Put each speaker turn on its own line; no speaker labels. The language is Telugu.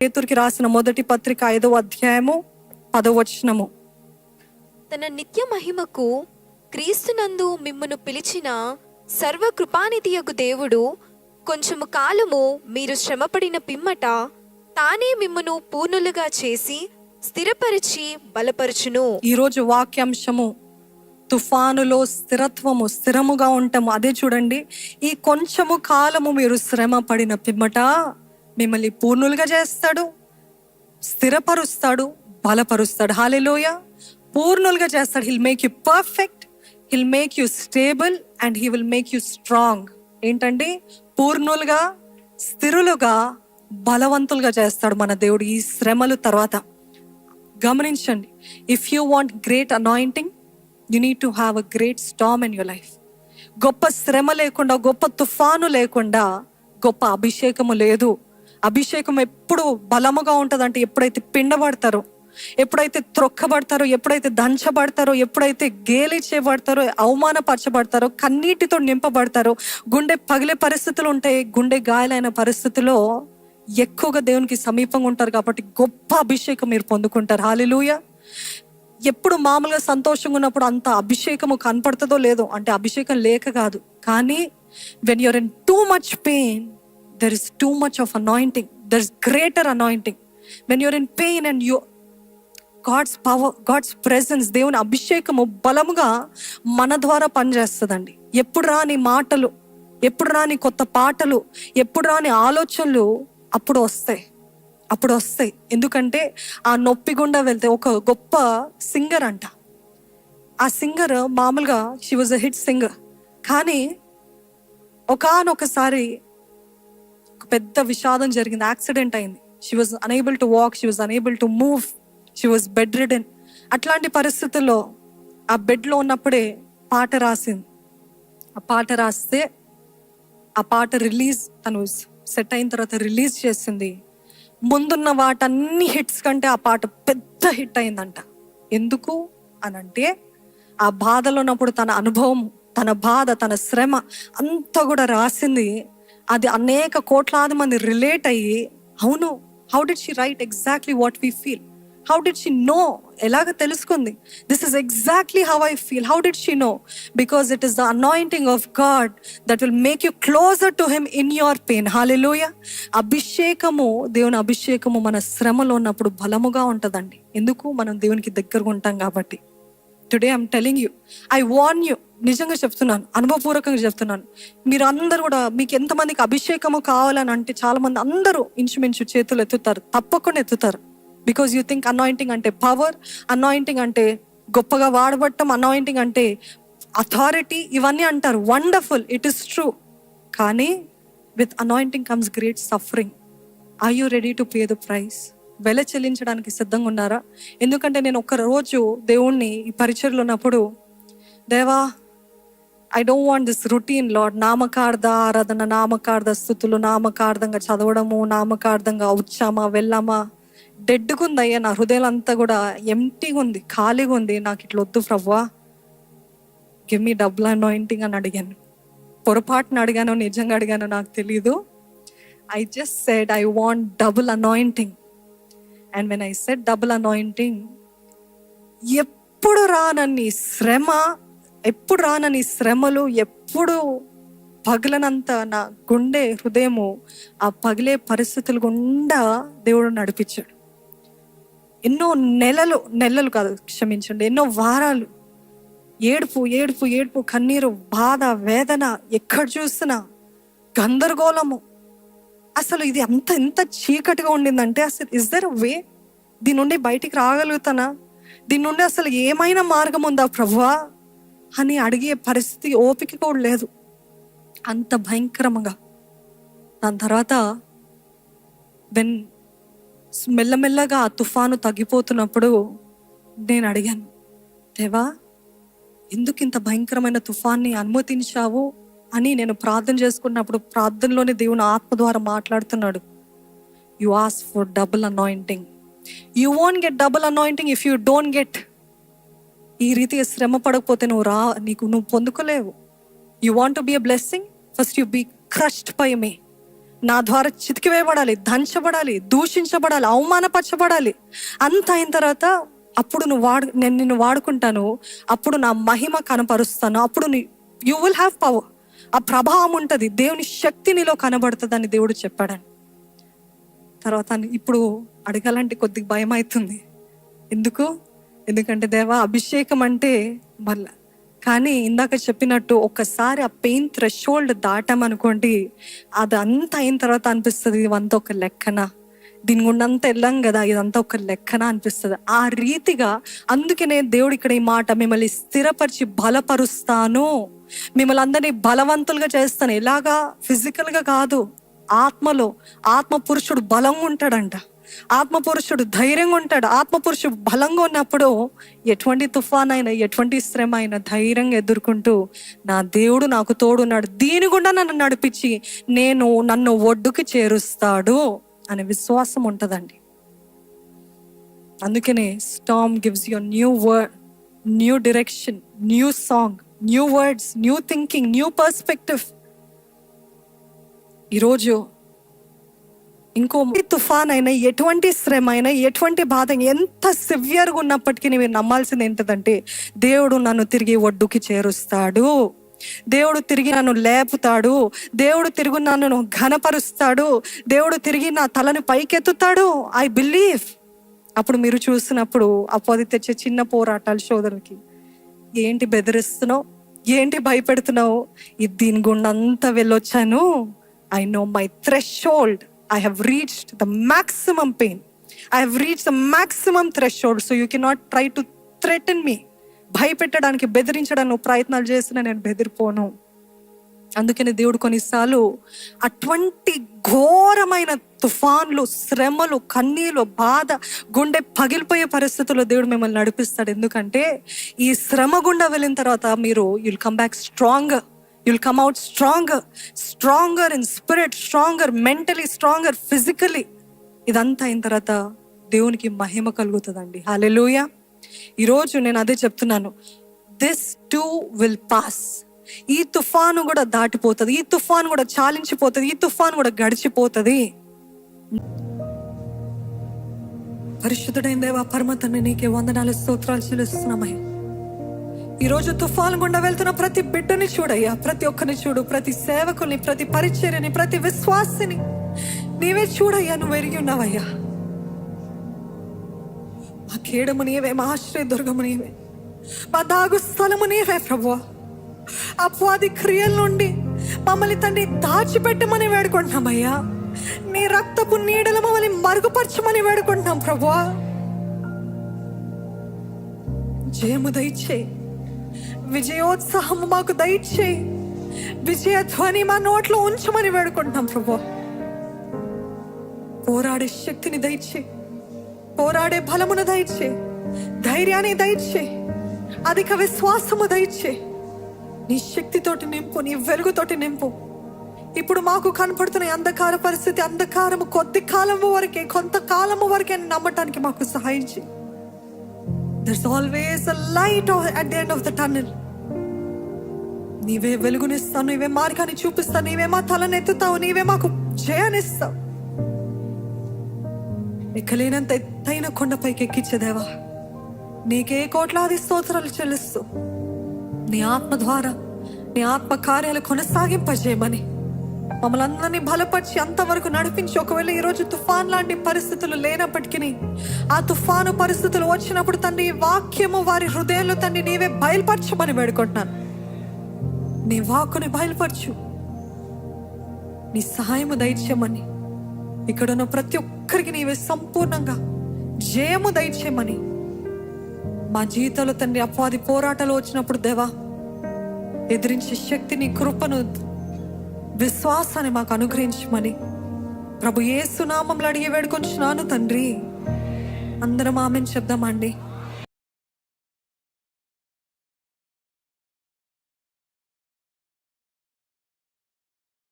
పేతురుకి రాసిన మొదటి పత్రిక 5వ అధ్యాయము 10వ వచనము.
తన నిత్య మహిమకు క్రీస్తునందు మిమ్మును పిలిచిన సర్వకృపానిధియగు దేవుడు కొంచెము కాలము మీరు శ్రమపడిన పిమ్మట తానే మిమ్మును పూర్ణులుగా చేసి స్థిరపరిచి బలపరచును.
ఈరోజు వాక్యాంశము తుఫానులో స్థిరత్వము, స్థిరముగా ఉంటాము. అదే చూడండి, ఈ కొంచెము కాలము మీరు శ్రమ పడిన పిమ్మట మిమ్మల్ని పూర్ణులుగా చేస్తాడు, స్థిరపరుస్తాడు, బలపరుస్తాడు. హల్లెలూయా. పూర్ణులుగా చేస్తాడు. Hill make you perfect, hill make you stable and he will make you strong. ఏంటండి? పూర్ణులుగా, స్థిరులుగా, బలవంతులుగా చేస్తాడు మన దేవుడు ఈ శ్రమలు తర్వాత. గమనించండి, if you want great anointing, you need to have a great Storm in your life. గొప్ప శ్రమ లేకుండా, గొప్ప తుఫాను లేకుండా గొప్ప అభిషేకము లేదు. అభిషేకం ఎప్పుడు బలముగా ఉంటుందంటే ఎప్పుడైతే పిండబడతారో, ఎప్పుడైతే త్రొక్కబడతారో, ఎప్పుడైతే దంచబడతారో, ఎప్పుడైతే గేలి చేయబడతారో, అవమానపరచబడతారో, కన్నీటితో నింపబడతారో, గుండె పగిలే పరిస్థితులు ఉంటాయి. గుండె గాయాలైన పరిస్థితుల్లో ఎక్కువగా దేవునికి సమీపంగా ఉంటారు కాబట్టి గొప్ప అభిషేకం మీరు పొందుకుంటారు. హల్లెలూయా. ఎప్పుడు మామూలుగా సంతోషంగా ఉన్నప్పుడు అంత అభిషేకము కనపడుతుందో లేదో, అంటే అభిషేకం లేక కాదు, కానీ when you're in too much pain, there is too much of anointing, there is greater anointing. When you're in pain and you God's power, God's presence, దేవుని అభిషేకము బలముగా మన ద్వారా పనిచేస్తుందండి. ఎప్పుడు రాని మాటలు, ఎప్పుడు రాని కొత్త పాటలు, ఎప్పుడు రాని ఆలోచనలు అప్పుడు వస్తాయి. ఎందుకంటే ఆ నొప్పి గుండా వెళ్తే ఒక గొప్ప సింగర్ అంట. ఆ సింగర్ మామూలుగా she was a hit singer, కానీ ఒకానొకసారి ఒక పెద్ద విషాదం జరిగింది. యాక్సిడెంట్ అయింది. She was unable to walk, she was unable to move, she was bed ridden. అట్లాంటి పరిస్థితుల్లో ఆ బెడ్లో ఉన్నప్పుడే పాట రాసింది. ఆ పాట రాస్తే ఆ పాట రిలీజ్, తను సెట్ అయిన తర్వాత రిలీజ్ చేసింది. ముందున్న వాటన్ని హిట్స్ కంటే ఆ పాట పెద్ద హిట్ అయిందంట. ఎందుకు అనంటే ఆ బాధలో ఉన్నప్పుడు తన అనుభవం, తన బాధ, తన శ్రమ అంతా కూడా రాసింది. అది అనేక కోట్లాది మంది రిలేట్ అయ్యి, అవును, how did she write exactly what we feel, how did she know, ఎలాగ తెలుసుకుంది, this is exactly how I feel, how did she know, because it is the anointing of God that will make you closer to him in your pain. Hallelujah. అభిషేకము, దేవుని అభిషేకము మన శ్రమలో ఉన్నప్పుడు బలముగా ఉంటుందండి. ఎందుకు? మనం దేవునికి దగ్గరగా ఉంటాం కాబట్టి. Today I'm telling you, I warn you, నిజంగా చెప్తున్నాను, అనుభవపూర్వకంగా చెప్తున్నాను. మీరు అందరూ కూడా, మీకు ఎంతమందికి అభిషేకము కావాలని అంటే చాలా మంది అందరూ ఇంచుమించు చేతులు ఎత్తుతారు, తప్పకుండా ఎత్తుతారు. బికాజ్ యూ థింక్ అనాయింటింగ్ అంటే పవర్, అనాయింటింగ్ అంటే గొప్పగా వాడబట్టం, అనాయింటింగ్ అంటే అథారిటీ, ఇవన్నీ అంటారు. Wonderful, it is true. కానీ with anointing comes great suffering. Are you ready to pay the price? వెల చెల్లించడానికి సిద్ధంగా ఉన్నారా? ఎందుకంటే నేను ఒక రోజు దేవుణ్ణి ఈ పరిచర్లో ఉన్నప్పుడు, దేవా, I don't want this routine Lord. నామకార్థ ఆరాధన, నామకార్థ స్థుతులు, నామకార్థంగా చదవడము, నామకార్థంగా వచ్చామా వెళ్ళామా, డెడ్గా ఉంది అయ్యా. నా హృదయం అంతా కూడా ఎంటీగా ఉంది, ఖాళీగా ఉంది. నాకు ఇట్లా వద్దు ప్రభువా, గివ్ మీ డబుల్ అనాయింటింగ్ అని అడిగాను. పొరపాటున అడిగానో నిజంగా అడిగానో నాకు తెలీదు. I just said I want double anointing. And when I said double anointing, ఎప్పుడు రానని శ్రమ, ఎప్పుడు రానని శ్రమలు, ఎప్పుడు పగలనంత నా గుండె హృదయము ఆ పగిలే పరిస్థితులు గుండా దేవుడు నడిపించాడు. ఎన్నో నెలలు కాదు, క్షమించండి, ఎన్నో వారాలు ఏడుపు, కన్నీరు, బాధ, వేదన, ఎక్కడ చూసినా గందరగోళము. అసలు ఇది ఎంత చీకటిగా ఉండిందంటే, అసలు ఇస్ దర్ వే, దీని నుండి బయటికి రాగలుగుతానా, దీని నుండి అసలు ఏమైనా మార్గం ఉందా ప్రభువా అని అడిగే పరిస్థితి, ఓపిక కూడా లేదు, అంత భయంకరంగా. దాని తర్వాత మెల్లమెల్లగా ఆ తుఫాను తగ్గిపోతున్నప్పుడు నేను అడిగాను, దేవా, ఎందుకు ఇంత భయంకరమైన తుఫాన్ని అనుమతించావు అని నేను ప్రార్థన చేసుకున్నప్పుడు, ప్రార్థనలోనే దేవుని ఆత్మ ద్వారా మాట్లాడుతున్నాడు. You ask for double anointing. You won't get double anointing if you don't get. ఈ రీతిగా శ్రమ పడకపోతే నువ్వు పొందుకోలేవు. You want to be a blessing, first you be crushed by me. నా ద్వారా చితికివేయబడాలి, దంచబడాలి, దూషించబడాలి, అవమానపరచబడాలి. అంత అయిన తర్వాత అప్పుడు నేను నిన్ను వాడుకుంటాను, అప్పుడు నా మహిమ కనపరుస్తాను, అప్పుడు యూ విల్ హ్యావ్ పవర్. ఆ ప్రభావం ఉంటుంది, దేవుని శక్తి నీలో కనబడుతుంది అని దేవుడు చెప్పాడని. తర్వాత ఇప్పుడు అడగాలంటే కొద్దిగా భయం అవుతుంది. ఎందుకంటే దేవా అభిషేకం అంటే మళ్ళా. కానీ ఇందాక చెప్పినట్టు ఒక్కసారి ఆ పెయిన్ థ్రెషోల్డ్ దాటామనుకోండి, అది అంతా అయిన తర్వాత అనిపిస్తుంది ఇదంతా ఒక లెక్కన, దీని గుండా అంతా వెళ్ళాం కదా, ఇదంతా ఒక లెక్కన అనిపిస్తుంది. ఆ రీతిగా అందుకనే దేవుడు ఇక్కడ ఈ మాట, మిమ్మల్ని స్థిరపరిచి బలపరుస్తాను, మిమ్మల్ని అందరినీ బలవంతులుగా చేస్తాను. ఎలాగా? ఫిజికల్గా కాదు, ఆత్మలో. ఆత్మ పురుషుడు బలంగా ఉంటాడంట, ఆత్మ పురుషుడు ధైర్యంగా ఉంటాడు. ఆత్మ పురుషుడు బలంగా ఉన్నప్పుడు ఎటువంటి తుఫాన్ అయినా, ఎటువంటి శ్రమ అయినా ధైర్యంగా ఎదుర్కొంటూ నా దేవుడు నాకు తోడున్నాడు, దీని గుండా నన్ను నడిపించి నన్ను ఒడ్డుకి చేరుస్తాడు అనే విశ్వాసం ఉంటుందండి. అందుకనే Storm gives you new word, new direction, new song, new words, new thinking, new perspective. ఈరోజు ఇంకో తుఫాన్ అయినా, ఎటువంటి శ్రమ అయినా, ఎటువంటి బాధ ఎంత సివియర్గా ఉన్నప్పటికీ మీరు నమ్మాల్సింది ఏంటంటే, దేవుడు నన్ను తిరిగి ఒడ్డుకి చేరుస్తాడు, దేవుడు తిరిగి నన్ను లేపుతాడు, దేవుడు తిరిగి నన్ను ఘనపరుస్తాడు, దేవుడు తిరిగి నా తలను పైకెత్తుతాడు. I believe. అప్పుడు మీరు చూసినప్పుడు అపోది తెచ్చే చిన్న పోరాటాలు, శోధనకి, ఏంటి బెదిరిస్తున్నావు, ఏంటి భయపెడుతున్నావు, దీని గుండా అంతా వెళ్ళొచ్చాను, I know my threshold, I have reached the maximum pain. I have reached the maximum threshold. So you cannot try to threaten me. భయపెట్టడానికి, బెదిరించడానికి ప్రయత్నాలు చేస్తున్నా, నేను బెదిరిపోను. అందుకని దేవుడు కొన్నిసార్లు అటువంటి ఘోరమైన తుఫాన్లు, శ్రమలు, కన్నీలు, బాధ, గుండె పగిలిపోయే పరిస్థితుల్లో దేవుడు మిమ్మల్ని నడిపిస్తాడు. ఎందుకంటే ఈ శ్రమ గుండా వెళ్ళిన తర్వాత మీరు you'll come back stronger. You'll come out stronger in spirit, stronger mentally, stronger physically. ఇదంతా అయిన తర్వాత దేవునికి మహిమ కలుగుతుందండి. హల్లెలూయా. ఈరోజు నేను అదే చెప్తున్నాను, దిస్ టూ విల్ పాస్. ఈ తుఫాను కూడా దాటిపోతుంది, ఈ తుఫాను కూడా చాలించిపోతుంది, ఈ తుఫాను కూడా గడిచిపోతుంది. పరిశుద్ధుడైన దేవా, పరమ తండ్రి, నీకే వందనాలు, స్తోత్రాలు చెల్లిస్తున్నామయ్యా. ఈరోజు తుఫాను గుండా వెళ్తున్న ప్రతి బిడ్డని చూడయ్యా, ప్రతి ఒక్కరిని చూడు, ప్రతి సేవకుని, ప్రతి పరిచర్యని, ప్రతి విశ్వాసిని నీవే చూడయ్యా. నువ్వు ఎరిగి ఉన్నావయ్యా. మా కేడము నీవే, మా ఆశ్రయ దుర్గము నీవే, మా దాగు స్థలము నీవే ప్రభువా. అపవాది క్రియల నుండి మమ్మల్ని తండ్రి దాచిపెట్టమని వేడుకుంటున్నామయ్యా. నీ రక్తపు నీడలు మమ్మల్ని మరుగుపరచమని వేడుకుంటున్నాం ప్రభువా. జయము దయచేయి, విజయోత్సాహము మాకు దయచేయి, విజయధ్వని మా నోట్లో ఉంచమని వేడుకుంటున్నాం ప్రభు. పోరాడే శక్తిని దయచేయి, పోరాడే బలమును దయచేయి, ధైర్యాన్ని దయచేయి, అధిక విశ్వాసము దయచేయి. నీ శక్తితోటి నింపు, నీ వెలుగుతోటి నింపు. ఇప్పుడు మాకు కనపడుతున్న అంధకార పరిస్థితి, అంధకారము కొద్ది కాలము వరకే, కొంతకాలము వరకే నమ్మటానికి మాకు సహాయం చేయి. There's always a light at the end of the tunnel. నీవే వెలుగునిస్తావు, నీవే మార్గాన్ని చూపిస్తావు, నీవే మా తలనెత్తుతావు, నీవే మాకు జయాన్నిస్తావు. ఎక్కలేనంత ఎత్తైన కొండపైకి ఎక్కించేదేవా, నీకే కోట్లాది స్తోత్రాలు చెల్లిస్తూ నీ ఆత్మ ద్వారా నీ ఆత్మ కార్యాలు కొనసాగింపజేయమని మమ్మల్ని అందరినీ బలపరిచి అంతవరకు నడిపించి, ఒకవేళ ఈరోజు తుఫాన్ లాంటి పరిస్థితులు లేనప్పటికీ, ఆ తుఫాను పరిస్థితులు వచ్చినప్పుడు తండ్రి వాక్యము వారి హృదయంలో తండ్రి నీవే బయలుపరచమని వేడుకుంటున్నాను. నీ వాక్కుని బయలుపరచు, నీ సహాయము దయచేయమని, ఇక్కడున్న ప్రతి ఒక్కరికి నీవే సంపూర్ణంగా జయము దయచేయమని, మా జీవితంలో తండ్రి అపవాది పోరాటాలు వచ్చినప్పుడు దేవా ఎదిరించే శక్తిని, కృపను, విశ్వాసాన్ని మాకు అనుగ్రహించమని ప్రభు యేసు నామములో అడిగి వేడుకొంచున్నాను తండ్రి. అందరం ఆమేన్ చెప్దామండి.